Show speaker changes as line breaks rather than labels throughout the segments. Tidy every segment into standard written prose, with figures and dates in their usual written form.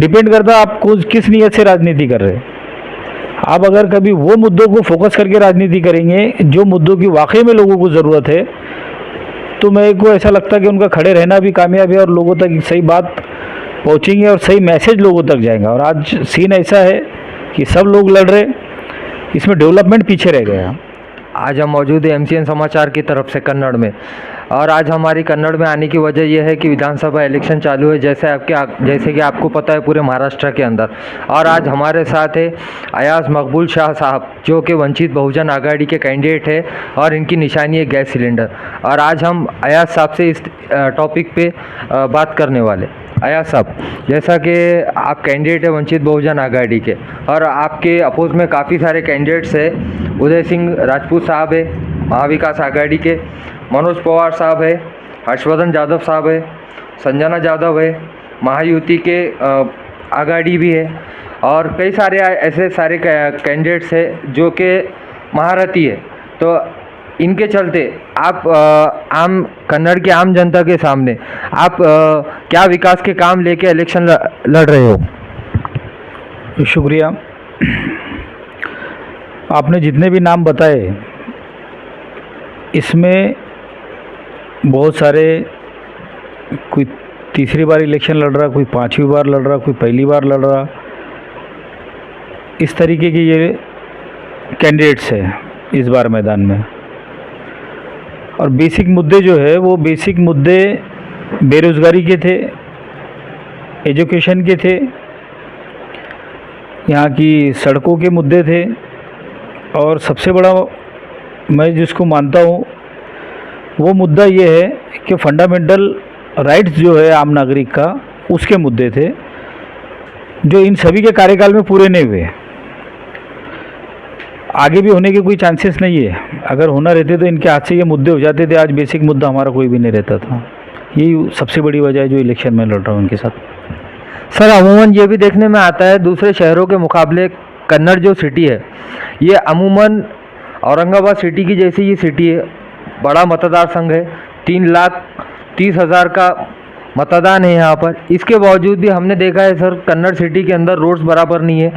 Depend करता है आप किस नीयत से राजनीति कर रहे हैं। आप अगर कभी वो मुद्दों को फोकस करके राजनीति करेंगे जो मुद्दों की वाकई में लोगों को ज़रूरत है, तो मेरे को ऐसा लगता है कि उनका खड़े रहना भी कामयाब है और लोगों तक सही बात पहुंचेंगे और सही मैसेज लोगों तक जाएगा। और आज सीन ऐसा है कि सब लोग लड़ रहे, इसमें डेवलपमेंट पीछे रह गया।
आज हम मौजूद है MCN समाचार की तरफ से कन्नड़ में, और आज हमारी कन्नड़ में आने की वजह यह है कि विधानसभा इलेक्शन चालू है जैसे कि आपको पता है पूरे महाराष्ट्र के अंदर। और आज हमारे साथ है अयाज मकबूल शाह साहब, जो कि वंचित बहुजन आघाड़ी के कैंडिडेट है और इनकी निशानी है गैस सिलेंडर। और आज हम अयाज साहब से इस टॉपिक पे बात करने वाले। अयाज साहब, जैसा कि आप कैंडिडेट है वंचित बहुजन आघाड़ी के, और आपके अपोज में काफ़ी सारे कैंडिडेट्स हैं। उदय सिंह राजपूत साहब है महाविकास आघाड़ी के, मनोज पवार साहब है, हर्षवर्धन यादव साहब है, संजना यादव है, महायुति के आघाड़ी भी है, और कई सारे ऐसे सारे कैंडिडेट्स हैं जो कि महारथी है। तो इनके चलते आप आम कन्नड़ की आम जनता के सामने आप क्या विकास के काम लेके इलेक्शन लड़ रहे हो?
शुक्रिया। आपने जितने भी नाम बताए इसमें बहुत सारे, कोई तीसरी बार इलेक्शन लड़ रहा, कोई पांचवी बार लड़ रहा, कोई पहली बार लड़ रहा, इस तरीके के ये कैंडिडेट्स हैं इस बार मैदान में। और बेसिक मुद्दे जो है वो बेसिक मुद्दे बेरोज़गारी के थे, एजुकेशन के थे, यहाँ की सड़कों के मुद्दे थे, और सबसे बड़ा मैं जिसको मानता हूँ वो मुद्दा ये है कि फंडामेंटल राइट्स जो है आम नागरिक का, उसके मुद्दे थे जो इन सभी के कार्यकाल में पूरे नहीं हुए। आगे भी होने के कोई चांसेस नहीं है। अगर होना रहते तो इनके हाथ से ये मुद्दे हो जाते थे। आज बेसिक मुद्दा हमारा कोई भी नहीं रहता था। यही सबसे बड़ी वजह है जो इलेक्शन में लड़ रहा हूँ उनके साथ।
सर, अमूमन ये भी देखने में आता है दूसरे शहरों के मुकाबले कन्नड़ जो सिटी है ये अमूमन औरंगाबाद सिटी की जैसी ये सिटी है, बड़ा मतदार संघ है, 3,30,000 का मतदान है यहाँ पर। इसके बावजूद भी हमने देखा है सर, कन्नड़ सिटी के अंदर रोड्स बराबर नहीं है,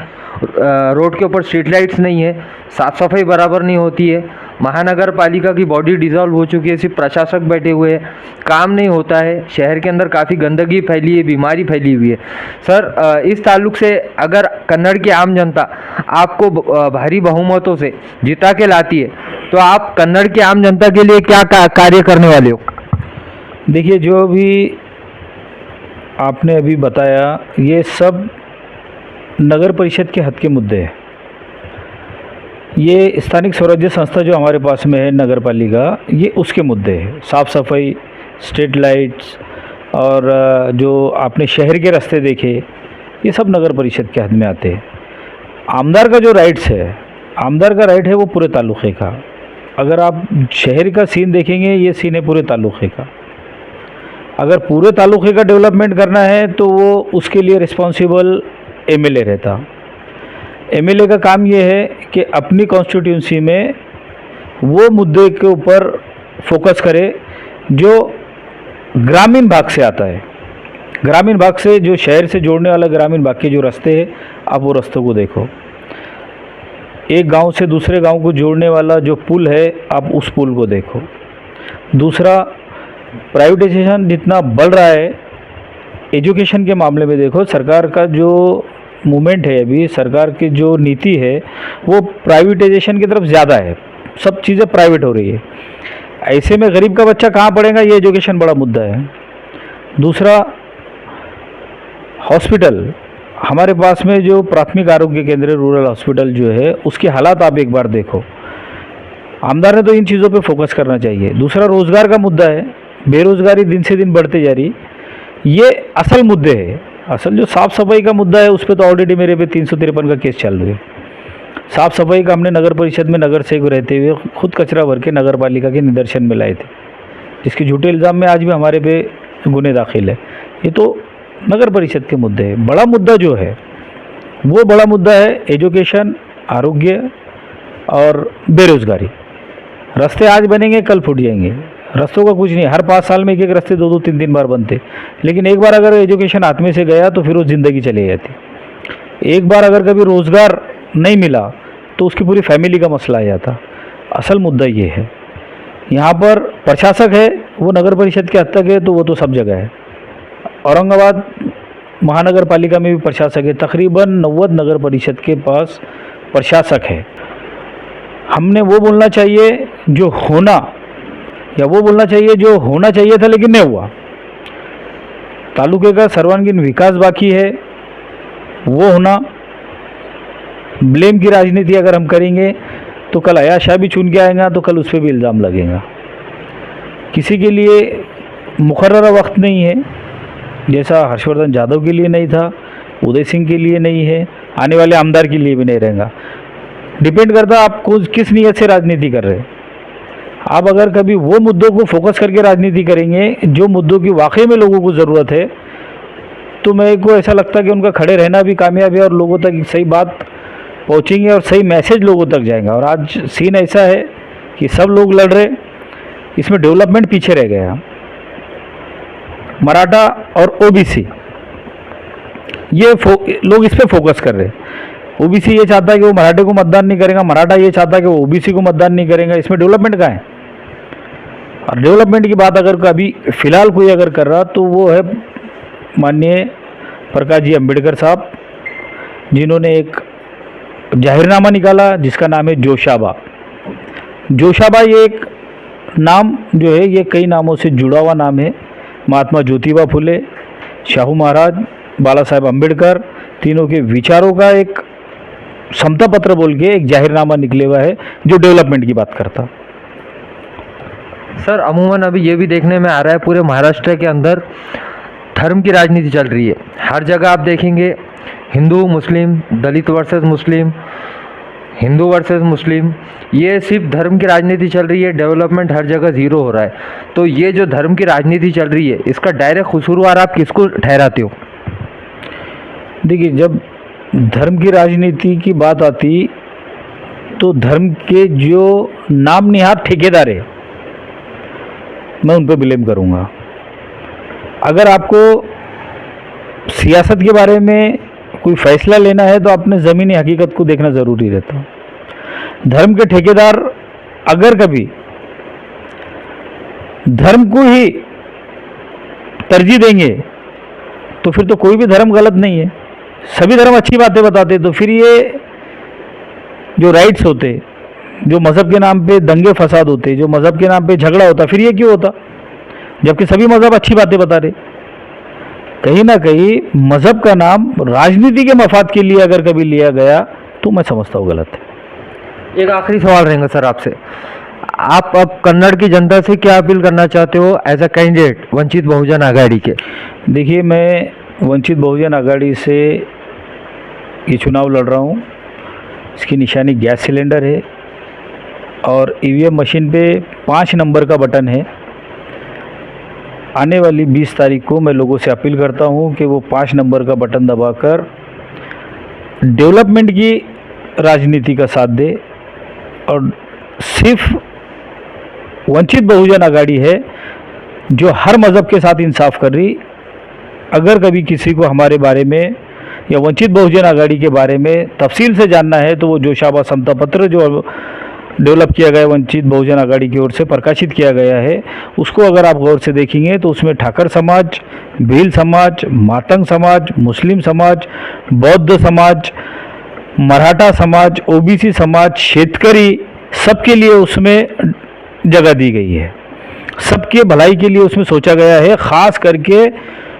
रोड के ऊपर स्ट्रीट लाइट्स नहीं है, साफ़ सफाई बराबर नहीं होती है, महानगर पालिका की बॉडी डिसॉल्व हो चुकी है, सिर्फ प्रशासक बैठे हुए हैं, काम नहीं होता है, शहर के अंदर काफ़ी गंदगी फैली है, बीमारी फैली हुई है। सर, इस ताल्लुक से अगर कन्नड़ की आम जनता आपको भारी बहुमतों से जिता के लाती है तो आप कन्नड़ की आम जनता के लिए क्या कार्य करने वाले हो?
देखिए, जो भी आपने अभी बताया ये सब नगर परिषद के हद के मुद्दे हैं। ये स्थानिक स्वराज्य संस्था जो हमारे पास में है नगर पालिका, ये उसके मुद्दे हैं। साफ़ सफाई, स्ट्रीट लाइट्स, और जो आपने शहर के रास्ते देखे, ये सब नगर परिषद के हद में आते हैं। आमदार का जो राइट्स है, आमदार का राइट है वो पूरे तालुक़े का। अगर आप शहर का सीन देखेंगे, ये सीन है पूरे तालुक़े का। अगर पूरे तालुक़े का डेवलपमेंट करना है तो वो उसके लिए रिस्पॉन्सिबल MLA रहता। MLA का काम ये है कि अपनी कॉन्स्टिट्यूंसी में वो मुद्दे के ऊपर फोकस करे जो ग्रामीण भाग से आता है। ग्रामीण भाग से, जो शहर से जोड़ने वाला ग्रामीण भाग के जो रास्ते हैं, आप वो रास्तों को देखो। एक गांव से दूसरे गांव को जोड़ने वाला जो पुल है, आप उस पुल को देखो। दूसरा, प्राइवेटाइजेशन जितना बढ़ रहा है, एजुकेशन के मामले में देखो, सरकार का जो मूवमेंट है, अभी सरकार की जो नीति है वो प्राइवेटाइजेशन की तरफ ज़्यादा है। सब चीज़ें प्राइवेट हो रही है। ऐसे में गरीब का बच्चा कहाँ पढ़ेगा, ये एजुकेशन बड़ा मुद्दा है। दूसरा, हॉस्पिटल, हमारे पास में जो प्राथमिक आरोग्य केंद्र रूरल हॉस्पिटल जो है, उसके हालात आप एक बार देखो। आमदार ने तो इन चीज़ों पे फोकस करना चाहिए। दूसरा, रोज़गार का मुद्दा है, बेरोज़गारी दिन से दिन बढ़ते जा रही, ये असल मुद्दे हैं। असल जो साफ़ सफाई का मुद्दा है उस पर तो ऑलरेडी मेरे पे 353 का केस चल रहा है। साफ़ सफाई का हमने नगर परिषद में नगर सेवक रहते हुए खुद कचरा भर के नगर पालिका के निदर्शन में लाए थे, जिसके झूठे इल्ज़ाम में आज भी हमारे पे गुने दाखिल है। ये तो नगर परिषद के मुद्दे हैं। बड़ा मुद्दा जो है वो बड़ा मुद्दा है एजुकेशन, आरोग्य और बेरोज़गारी। रास्ते आज बनेंगे कल फूट जाएंगे। रास्तों का कुछ नहीं, हर 5 साल में एक एक रास्ते 2-2 3-3 बार बनते, लेकिन एक बार अगर एजुकेशन हाथ में से गया तो फिर वो ज़िंदगी चली जाती। एक बार अगर कभी रोज़गार नहीं मिला तो उसकी पूरी फैमिली का मसला आ जाता। असल मुद्दा ये है, यहाँ पर प्रशासक है वो नगर परिषद के हद तक है, तो वो तो सब जगह है। औरंगाबाद महानगर पालिका में भी प्रशासक है, तकरीबन 90 नगर परिषद के पास प्रशासक है। हमने वो बोलना चाहिए जो होना, या वो बोलना चाहिए जो होना चाहिए था लेकिन नहीं हुआ। तालुके का सर्वांगीण विकास बाकी है, वो होना। ब्लेम की राजनीति अगर हम करेंगे तो कल अयाशा भी चुन के आएगा तो कल उस पर भी इल्ज़ाम लगेगा। किसी के लिए मुकर्रर वक्त नहीं है, जैसा हर्षवर्धन यादव के लिए नहीं था, उदय सिंह के लिए नहीं है, आने वाले आमदार के लिए भी नहीं रहेगा। डिपेंड करता आप किस नीयत से राजनीति कर रहे हैं। आप अगर कभी वो मुद्दों को फोकस करके राजनीति करेंगे जो मुद्दों की वाकई में लोगों को ज़रूरत है, तो मेरे को ऐसा लगता है कि उनका खड़े रहना भी कामयाब है और लोगों तक सही बात पहुंचेंगे और सही मैसेज लोगों तक जाएगा। और आज सीन ऐसा है कि सब लोग लड़ रहे, इसमें डेवलपमेंट पीछे रह गया। मराठा और ओबीसी ये लोग इस पे फोकस कर रहे हैं। ओबीसी ये चाहता है कि वो मराठे को मतदान नहीं करेगा, मराठा ये चाहता है कि वो ओबीसी को मतदान नहीं करेगा। इसमें डेवलपमेंट कहाँ है? और डेवलपमेंट की बात अगर कभी फिलहाल कोई अगर कर रहा तो वो है माननीय प्रकाश जी अम्बेडकर साहब, जिन्होंने एक जाहिरनामा निकाला जिसका नाम है जोशाबा। जोशाबा ये एक नाम जो है ये कई नामों से जुड़ा हुआ नाम है। महात्मा ज्योतिबा फुले, शाहू महाराज, बाला साहेब अम्बेडकर, तीनों के विचारों का एक समता पत्र बोल के एक जाहिरनामा निकले हुआ है जो डेवलपमेंट की बात करता।
सर अमूमन अभी ये भी देखने में आ रहा है पूरे महाराष्ट्र के अंदर धर्म की राजनीति चल रही है। हर जगह आप देखेंगे हिंदू मुस्लिम, दलित वर्सेस मुस्लिम, हिंदू वर्सेस मुस्लिम, ये सिर्फ धर्म की राजनीति चल रही है। डेवलपमेंट हर जगह ज़ीरो हो रहा है। तो ये जो धर्म की राजनीति चल रही है इसका डायरेक्ट कसूरवार आप किसको ठहराते हो?
देखिए, जब धर्म की राजनीति की बात आती तो धर्म के जो नाम निहाद ठेकेदार है मैं उन पर ब्लेम करूँगा। अगर आपको सियासत के बारे में कोई फैसला लेना है तो अपने ज़मीनी हकीकत को देखना ज़रूरी रहता है। धर्म के ठेकेदार अगर कभी धर्म को ही तरजीह देंगे तो फिर तो कोई भी धर्म गलत नहीं है, सभी धर्म अच्छी बातें बताते। तो फिर ये जो राइट्स होते, जो मज़हब के नाम पे दंगे फसाद होते, जो मज़हब के नाम पे झगड़ा होता, फिर ये क्यों होता जबकि सभी मज़हब अच्छी बातें बता रहे? कहीं ना कहीं मज़हब का नाम राजनीति के मफाद के लिए अगर कभी लिया गया तो मैं समझता हूँ गलत है।
एक आखिरी सवाल रहेगा सर आपसे, आप अब कन्नड़ की जनता से क्या अपील करना चाहते हो as a candidate Vanchit Bahujan Aghadi के?
देखिए, मैं वंचित बहुजन आघाड़ी से ये चुनाव लड़ रहा हूँ। इसकी निशानी गैस सिलेंडर है और ईवीएम मशीन पे 5 नंबर का बटन है। आने वाली 20 तारीख को मैं लोगों से अपील करता हूं कि वो 5 नंबर का बटन दबाकर डेवलपमेंट की राजनीति का साथ दे। और सिर्फ वंचित बहुजन आघाड़ी है जो हर मज़हब के साथ इंसाफ कर रही। अगर कभी किसी को हमारे बारे में या वंचित बहुजन आघाड़ी के बारे में तफसील से जानना है तो वो जोशाबा समता पत्र जो डेवलप किया गया वंचित बहुजन आघाड़ी की ओर से प्रकाशित किया गया है, उसको अगर आप गौर से देखेंगे तो उसमें ठाकर समाज, भील समाज, मातंग समाज, मुस्लिम समाज, बौद्ध समाज, मराठा समाज, ओबीसी समाज, शेतकरी, सबके लिए उसमें जगह दी गई है। सबके भलाई के लिए उसमें सोचा गया है, ख़ास करके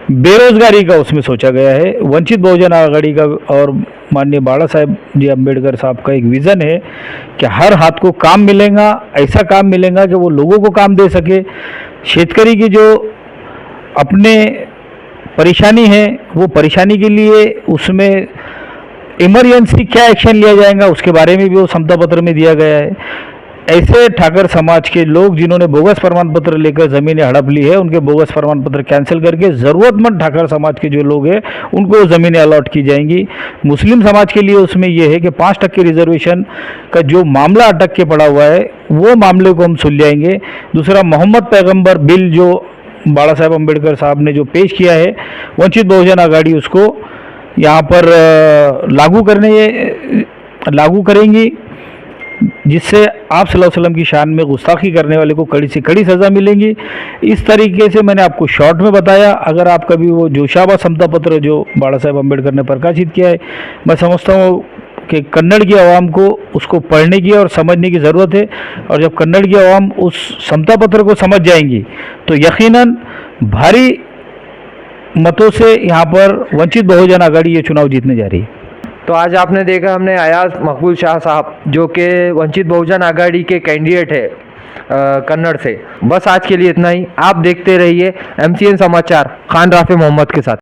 बेरोजगारी का उसमें सोचा गया है। वंचित बहुजन आघाड़ी का और माननीय बाला साहेब जी अम्बेडकर साहब का एक विज़न है कि हर हाथ को काम मिलेगा, ऐसा काम मिलेगा कि वो लोगों को काम दे सके। शेतकरी की जो अपने परेशानी है वो परेशानी के लिए उसमें इमरजेंसी क्या एक्शन लिया जाएगा उसके बारे में भी वो समता पत्र में दिया गया है। ऐसे ठाकर समाज के लोग जिन्होंने बोगस प्रमाण पत्र लेकर ज़मीनें हड़प ली है, उनके बोगस प्रमाण पत्र कैंसिल करके ज़रूरतमंद ठाकर समाज के जो लोग हैं उनको ज़मीनें अलॉट की जाएंगी। मुस्लिम समाज के लिए उसमें यह है कि 5% रिजर्वेशन का जो मामला अटक के पड़ा हुआ है वो मामले को हम सुलझाएंगे। दूसरा, मोहम्मद पैगंबर बिल जो बाला साहेब अम्बेडकर साहब ने जो पेश किया है, वंचित बहुजन आघाड़ी उसको यहाँ पर लागू करेंगी, जिससे आप सल्लल्लाहु अलैहि वसल्लम की शान में गुस्ताखी करने वाले को कड़ी से कड़ी सज़ा मिलेंगी। इस तरीके से मैंने आपको शॉर्ट में बताया। अगर आप कभी वो जोशाबा समता पत्र जो बाला साहेब अम्बेडकर ने प्रकाशित किया है, मैं समझता हूँ कि कन्नड़ की आवाम को उसको पढ़ने की और समझने की ज़रूरत है, और जब कन्नड़ की आवाम उस समता पत्र को समझ जाएंगी तो यकीनन भारी मतों से यहाँ पर वंचित बहुजन आघाड़ी ये चुनाव जीतने जा रही है।
तो आज आपने देखा हमने अयाज मकबूल शाह साहब जो कि वंचित बहुजन आघाड़ी के कैंडिडेट है कन्नड़ से। बस आज के लिए इतना ही। आप देखते रहिए MCN समाचार खान राफे मोहम्मद के साथ।